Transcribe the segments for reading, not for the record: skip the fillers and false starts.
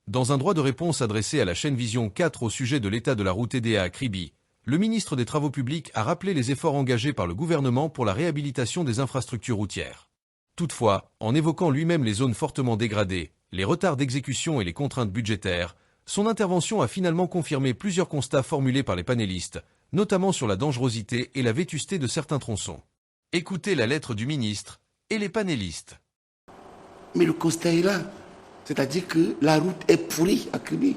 Dans un droit de réponse adressé à la chaîne Vision 4 au sujet de l'état de la route EDA à Kribi, le ministre des Travaux publics a rappelé les efforts engagés par le gouvernement pour la réhabilitation des infrastructures routières. Toutefois, en évoquant lui-même les zones fortement dégradées, les retards d'exécution et les contraintes budgétaires, son intervention a finalement confirmé plusieurs constats formulés par les panélistes, notamment sur la dangerosité et la vétusté de certains tronçons. Écoutez la lettre du ministre et les panélistes. Mais le constat est là, c'est-à-dire que la route est pourrie à Kribi.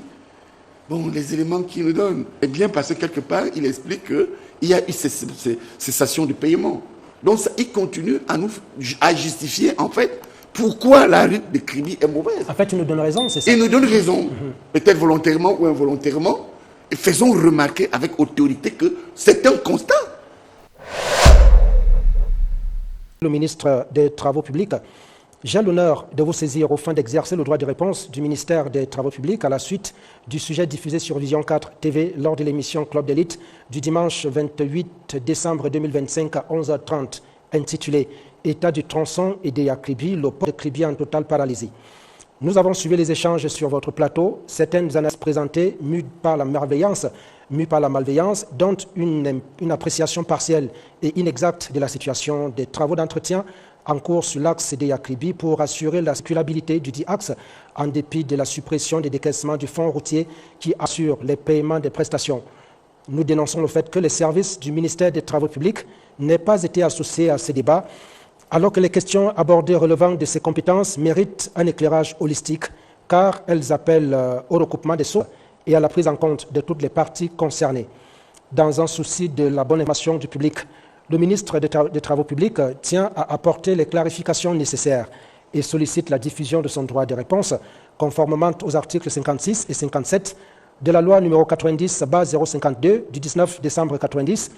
Bon, les éléments qu'il nous donne est bien parce que quelque part, il explique qu'il y a eu ces cessations de paiement. Donc, ça, il continue à justifier, en fait, pourquoi la route de Kribi est mauvaise. En fait, il nous donne raison, c'est ça? Il nous donne raison, peut-être volontairement ou involontairement, et faisons remarquer avec autorité que c'est un constat. Le ministre des Travaux publics, j'ai l'honneur de vous saisir au fin d'exercer le droit de réponse du ministère des Travaux publics à la suite du sujet diffusé sur Vision 4 TV lors de l'émission Club d'élite du dimanche 28 décembre 2025 à 11h30, intitulé « État du tronçon et à Kribi, le port de Kribi en totale paralysie ». Nous avons suivi les échanges sur votre plateau, certaines analyses présentées mues par la malveillance, dont une appréciation partielle et inexacte de la situation des travaux d'entretien en cours sur l'axe EDA Kribi pour assurer la circulabilité du dit axe en dépit de la suppression des décaissements du fonds routier qui assure les paiements des prestations. Nous dénonçons le fait que les services du ministère des Travaux publics n'aient pas été associés à ces débats, alors que les questions abordées relevant de ces compétences méritent un éclairage holistique, car elles appellent au recoupement des sources et à la prise en compte de toutes les parties concernées. Dans un souci de la bonne information du public, le ministre des Travaux publics tient à apporter les clarifications nécessaires et sollicite la diffusion de son droit de réponse, conformément aux articles 56 et 57 de la loi numéro 90/052 du 19 décembre 90,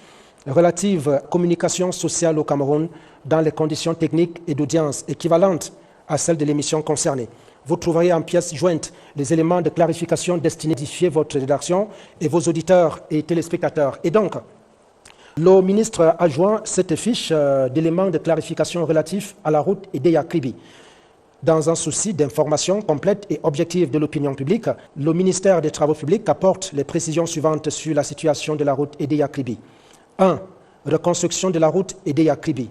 relative à la communication sociale au Cameroun dans les conditions techniques et d'audience équivalentes à celles de l'émission concernée. Vous trouverez en pièces jointes les éléments de clarification destinés à édifier votre rédaction et vos auditeurs et téléspectateurs. Et donc, le ministre a joint cette fiche d'éléments de clarification relatifs à la route EDA Kribi. Dans un souci d'information complète et objective de l'opinion publique, le ministère des Travaux publics apporte les précisions suivantes sur la situation de la route EDA Kribi. 1. Reconstruction de la route EDA Kribi.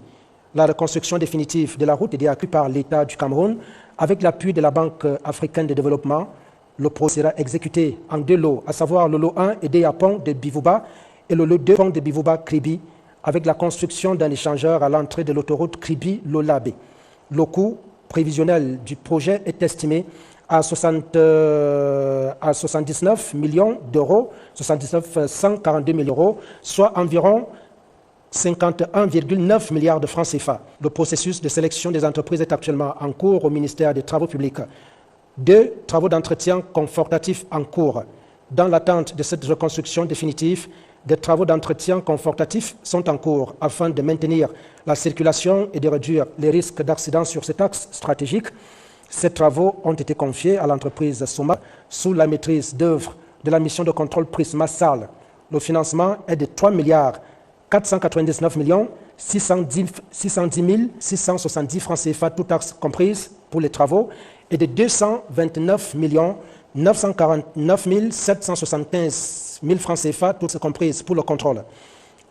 La reconstruction définitive de la route EDA Kribi par l'État du Cameroun, avec l'appui de la Banque africaine de développement. Le projet sera exécuté en 2 lots, à savoir le lot 1 EDA Pont de Bivouba et le lot 2 Pont de Bivouba-Kribi, avec la construction d'un échangeur à l'entrée de l'autoroute Kribi-Lolabé. Le coût prévisionnel du projet est estimé à 79 millions d'euros, 142 000 euros, soit environ 51,9 milliards de francs CFA. Le processus de sélection des entreprises est actuellement en cours au ministère des Travaux publics. 2 travaux d'entretien confortatifs en cours. Dans l'attente de cette reconstruction définitive, des travaux d'entretien confortatifs sont en cours afin de maintenir la circulation et de réduire les risques d'accidents sur cet axe stratégique. Ces travaux ont été confiés à l'entreprise Soma sous la maîtrise d'œuvre de la mission de contrôle Prisma SAL. Le financement est de 3 milliards 499 millions 610 670 francs CFA, tout taxe comprise pour les travaux, et de 229 millions 949 775 000 francs CFA, toutes comprises pour le contrôle.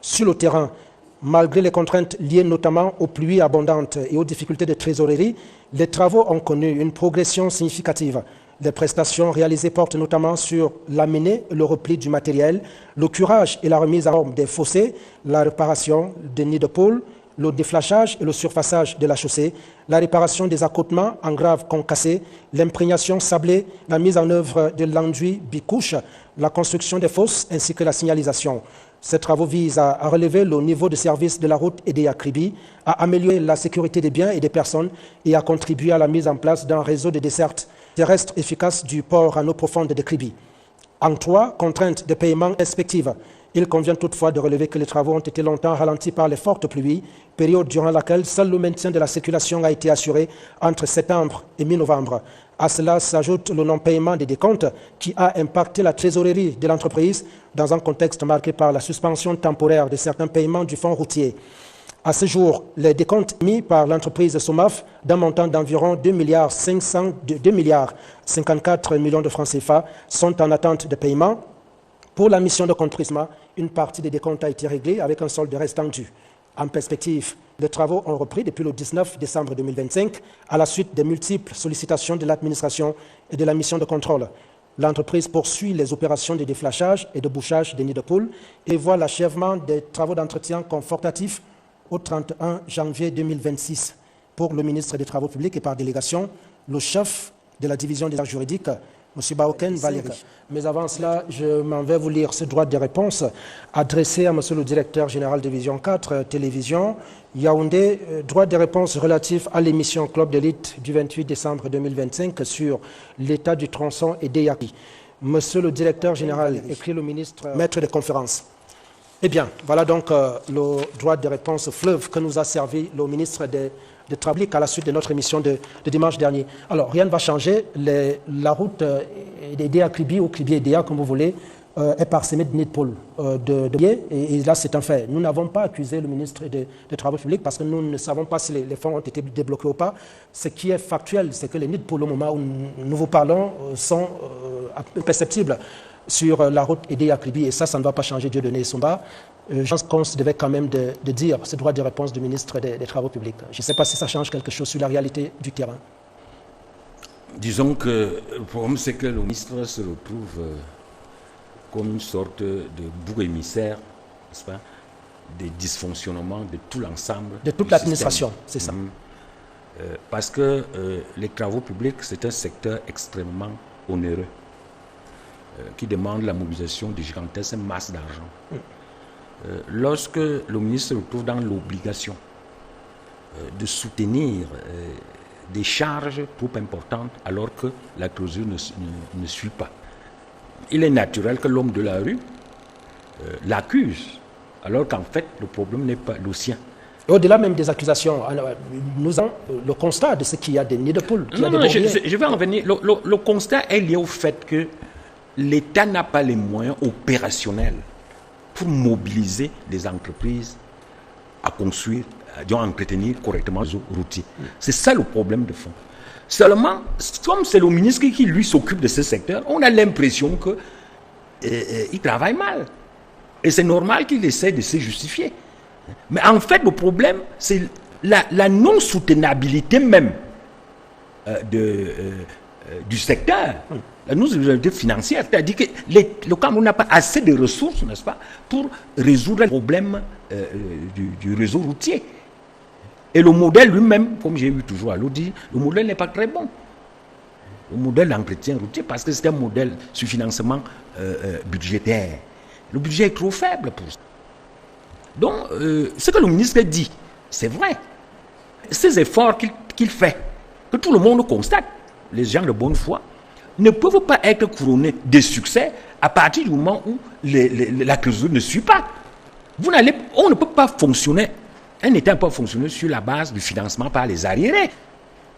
Sur le terrain, malgré les contraintes liées notamment aux pluies abondantes et aux difficultés de trésorerie, les travaux ont connu une progression significative. Les prestations réalisées portent notamment sur l'amener et le repli du matériel, le curage et la remise en forme des fossés, la réparation des nids de poules, le déflashage et le surfaçage de la chaussée, la réparation des accotements en grave concassés, l'imprégnation sablée, la mise en œuvre de l'enduit bicouche, la construction des fosses ainsi que la signalisation. Ces travaux visent à relever le niveau de service de la route EDA Kribi, à améliorer la sécurité des biens et des personnes et à contribuer à la mise en place d'un réseau de dessertes terrestres efficace du port en eau profonde de Kribi. En 3, contraintes de paiement respectives. Il convient toutefois de relever que les travaux ont été longtemps ralentis par les fortes pluies, période durant laquelle seul le maintien de la circulation a été assuré entre septembre et mi-novembre. À cela s'ajoute le non-paiement des décomptes qui a impacté la trésorerie de l'entreprise dans un contexte marqué par la suspension temporaire de certains paiements du fonds routier. À ce jour, les décomptes mis par l'entreprise SOMAF d'un montant d'environ 2 milliards 54 millions de francs CFA sont en attente de paiement. Pour la mission de contrôle, une partie des décomptes a été réglée avec un solde restant dû. En perspective, les travaux ont repris depuis le 19 décembre 2025 à la suite des multiples sollicitations de l'administration et de la mission de contrôle. L'entreprise poursuit les opérations de déflashage et de bouchage des nids de poules et voit l'achèvement des travaux d'entretien confortatifs au 31 janvier 2026. Pour le ministre des Travaux publics et par délégation, le chef de la division des arts juridiques, M. Baoken Valéry. Mais avant cela, je m'en vais vous lire ce droit de réponse adressé à M. le directeur général de Vision 4, Télévision, Yaoundé, droit de réponse relatif à l'émission Club d'élite du 28 décembre 2025 sur l'état du tronçon et des Yaki. M. le directeur général, écrit le ministre, maître de conférence. Eh bien, voilà donc le droit de réponse fleuve que nous a servi le ministre des Travaux publics à la suite de notre émission de dimanche dernier. Alors, rien ne va changer. La route d'Edea Kribi ou Kribi-Edea, comme vous voulez, est parsemée de nids de poules, de billets, et là, c'est un fait. Nous n'avons pas accusé le ministre des Travaux publics parce que nous ne savons pas si les fonds ont été débloqués ou pas. Ce qui est factuel, c'est que les nids de poules, au moment où nous vous parlons, sont imperceptibles sur la route Edea Kribi, et ça ne va pas changer, Dieu donné Somba. Je pense qu'on se devait quand même de dire ce droit de réponse du ministre des Travaux publics. Je ne sais pas si ça change quelque chose sur la réalité du terrain. Disons que le problème, c'est que le ministre se retrouve comme une sorte de bouc émissaire, n'est-ce pas, des dysfonctionnements de tout l'ensemble. De toute l'administration, c'est ça. Parce que les travaux publics, c'est un secteur extrêmement onéreux qui demande la mobilisation de gigantesques masses d'argent. Lorsque le ministre se retrouve dans l'obligation de soutenir des charges trop importantes alors que la trésorerie ne suit pas, il est naturel que l'homme de la rue l'accuse, alors qu'en fait le problème n'est pas le sien. Au-delà même des accusations, nous avons le constat de ce qu'il y a des nids de poules. Je vais en venir. Le constat est lié au fait que l'État n'a pas les moyens opérationnels pour mobiliser les entreprises à construire, à entretenir correctement les routiers. C'est ça le problème de fond. Seulement, comme c'est le ministre qui lui s'occupe de ce secteur, on a l'impression qu'il travaille mal. Et c'est normal qu'il essaie de se justifier. Mais en fait, le problème, c'est la non-soutenabilité même du secteur. La non-soutenabilité financière, c'est-à-dire que le Cameroun n'a pas assez de ressources, n'est-ce pas, pour résoudre le problème du réseau routier. Et le modèle lui-même, comme j'ai eu toujours à le dire, le modèle n'est pas très bon. Le modèle d'entretien routier, parce que c'est un modèle sur financement budgétaire. Le budget est trop faible pour ça. Donc, ce que le ministre dit, c'est vrai. Ces efforts qu'il fait, que tout le monde constate, les gens de bonne foi, ne peuvent pas être couronnés de succès à partir du moment où la trésorerie ne suit pas. On ne peut pas fonctionner, un État ne peut pas fonctionner sur la base du financement par les arriérés.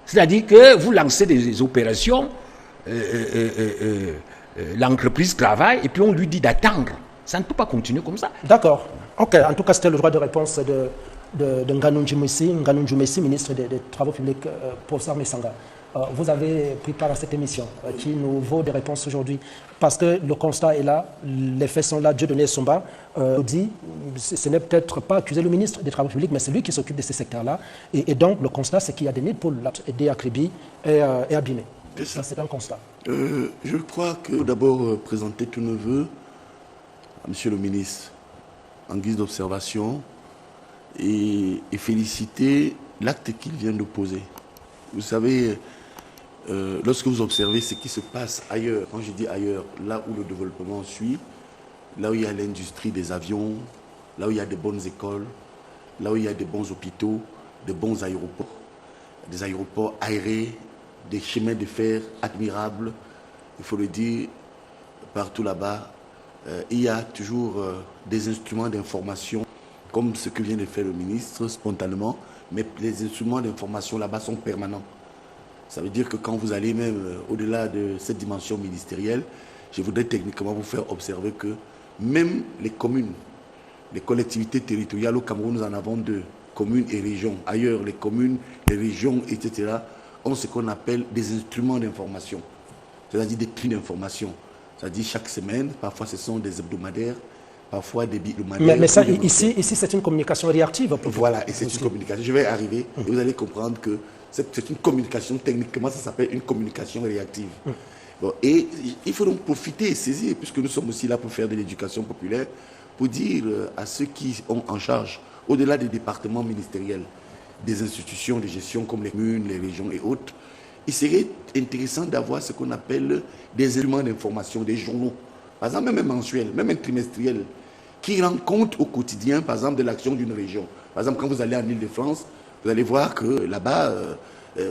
C'est-à-dire que vous lancez des opérations, l'entreprise travaille et puis on lui dit d'attendre. Ça ne peut pas continuer comme ça. D'accord. Ok. En tout cas, c'était le droit de réponse de Nganou Djoumessi, ministre des Travaux publics, professeur Messanga. Vous avez pris part à cette émission qui nous vaut des réponses aujourd'hui parce que le constat est là, les faits sont là, Dieu donné Somba dit, ce n'est peut-être pas accuser le ministre des Travaux publics, mais c'est lui qui s'occupe de ces secteurs-là. Et donc, le constat, c'est qu'il y a des nids de poules aidés à Kribi et abîmés. Ça, c'est un constat. Je crois que d'abord présenter tous nos voeux à Monsieur le ministre en guise d'observation et féliciter l'acte qu'il vient de poser. Vous savez, lorsque vous observez ce qui se passe ailleurs, quand je dis ailleurs, là où le développement suit, là où il y a l'industrie des avions, là où il y a de bonnes écoles, là où il y a de bons hôpitaux, de bons aéroports, des aéroports aérés, des chemins de fer admirables, il faut le dire, partout là-bas, il y a toujours des instruments d'information, comme ce que vient de faire le ministre spontanément, mais les instruments d'information là-bas sont permanents. Ça veut dire que quand vous allez même au-delà de cette dimension ministérielle, je voudrais techniquement vous faire observer que même les communes, les collectivités territoriales au Cameroun, nous en avons deux. communes et régions. Ailleurs, les communes, les régions, etc., ont ce qu'on appelle des instruments d'information, c'est-à-dire des prix d'information. C'est-à-dire chaque semaine, parfois ce sont des hebdomadaires, parfois des bi-hebdomadaires. Mais ça, ici c'est une communication réactive. Voilà, et c'est une communication. Je vais arriver et vous allez comprendre que c'est une communication, techniquement ça s'appelle une communication réactive. Bon, et il faut donc profiter et saisir, puisque nous sommes aussi là pour faire de l'éducation populaire, pour dire à ceux qui ont en charge, au-delà des départements ministériels, des institutions de gestion comme les communes, les régions et autres, il serait intéressant d'avoir ce qu'on appelle des éléments d'information, des journaux, par exemple même mensuels, même un trimestriel, qui rendent compte au quotidien, par exemple, de l'action d'une région. Par exemple, quand vous allez en Île-de-France, vous allez voir que là-bas,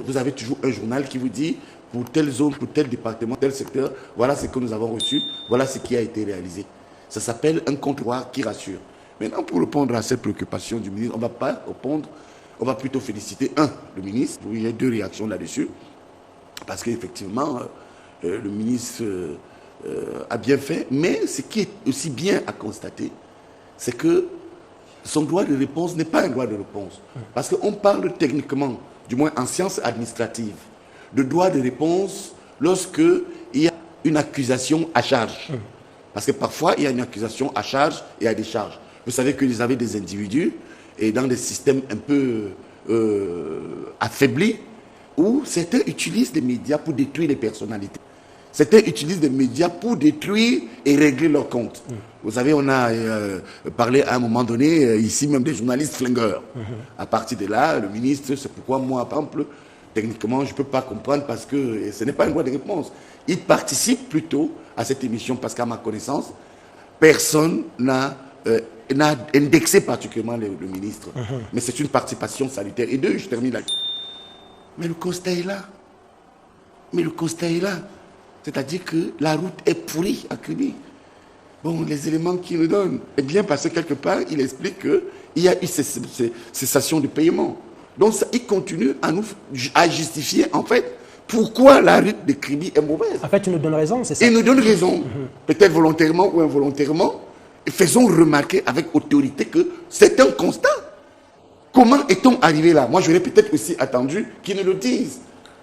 vous avez toujours un journal qui vous dit, pour telle zone, pour tel département, tel secteur, voilà ce que nous avons reçu, voilà ce qui a été réalisé. Ça s'appelle un comptoir qui rassure. Maintenant, pour répondre à cette préoccupation du ministre, on ne va pas répondre, on va plutôt féliciter, le ministre. Il y a deux réactions là-dessus. Parce qu'effectivement, le ministre a bien fait. Mais ce qui est aussi bien à constater, c'est que son droit de réponse n'est pas un droit de réponse. Parce qu'on parle techniquement, du moins en sciences administratives, de droit de réponse lorsqu'il y a une accusation à charge. Parce que parfois, il y a une accusation à charge et à décharge. Vous savez que vous avez des individus, et dans des systèmes un peu affaiblis, où certains utilisent les médias pour détruire les personnalités. Certains utilisent les médias pour détruire et régler leurs comptes. Vous savez, on a parlé à un moment donné, ici même, des journalistes flingueurs. À partir de là, le ministre, c'est pourquoi moi, par exemple, techniquement, je ne peux pas comprendre parce que ce n'est pas un droit de réponse. Il participe plutôt à cette émission parce qu'à ma connaissance, personne n'a indexé particulièrement le ministre. Mais c'est une participation salutaire. Et deux, je termine là. Mais le constat est là. Mais le constat est là. C'est-à-dire que la route est pourrie à Kribi. Bon, les éléments qu'il nous donne, eh bien, parce que quelque part, il explique qu'il y a eu cessation de paiement. Donc, ça, il continue à justifier, en fait, pourquoi la route de Kribi est mauvaise. En fait, il nous donne raison, c'est ça? Il nous donne raison, peut-être volontairement ou involontairement. Et faisons remarquer avec autorité que c'est un constat. Comment est-on arrivé là? Moi, j'aurais peut-être aussi attendu qu'ils nous le disent.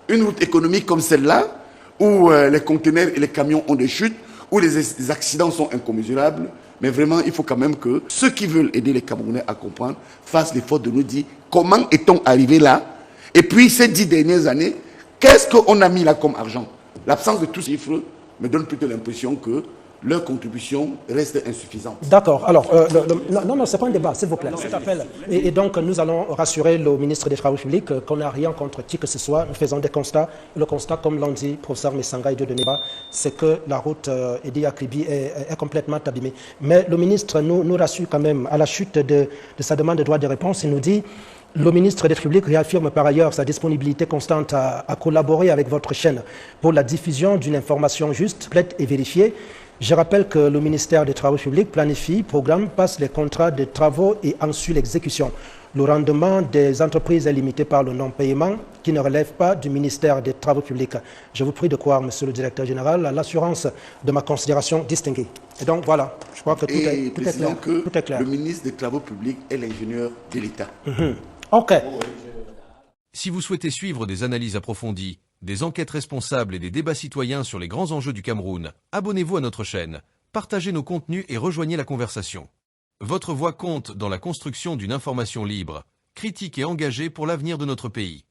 Une route économique comme celle-là, où les conteneurs et les camions ont des chutes, où les accidents sont incommensurables, mais vraiment, il faut quand même que ceux qui veulent aider les Camerounais à comprendre fassent l'effort de nous dire comment est-on arrivé là. Et puis, ces 10 dernières années, qu'est-ce qu'on a mis là comme argent? L'absence de tous ces chiffres me donne plutôt l'impression que leur contribution reste insuffisante. D'accord. Alors, non, c'est pas un débat, s'il vous plaît. Et donc, nous allons rassurer le ministre des Travaux publics qu'on n'a rien contre qui que ce soit. Nous faisons des constats. Le constat, comme l'ont dit professeur Messanga et de Deneba, c'est que la route Eddy-Kribi est complètement abîmée. Mais le ministre nous rassure quand même. À la chute de sa demande de droit de réponse, il nous dit: le ministre des Publics réaffirme par ailleurs sa disponibilité constante à collaborer avec votre chaîne pour la diffusion d'une information juste, complète et vérifiée. Je rappelle que le ministère des Travaux publics planifie, programme, passe les contrats de travaux et en suit l'exécution. Le rendement des entreprises est limité par le non-paiement qui ne relève pas du ministère des Travaux publics. Je vous prie de croire, monsieur le directeur général, à l'assurance de ma considération distinguée. Et donc voilà, je crois que tout est clair. Tout est clair. Le ministre des Travaux publics est l'ingénieur de l'État. OK. Si vous souhaitez suivre des analyses approfondies, des enquêtes responsables et des débats citoyens sur les grands enjeux du Cameroun, abonnez-vous à notre chaîne, partagez nos contenus et rejoignez la conversation. Votre voix compte dans la construction d'une information libre, critique et engagée pour l'avenir de notre pays.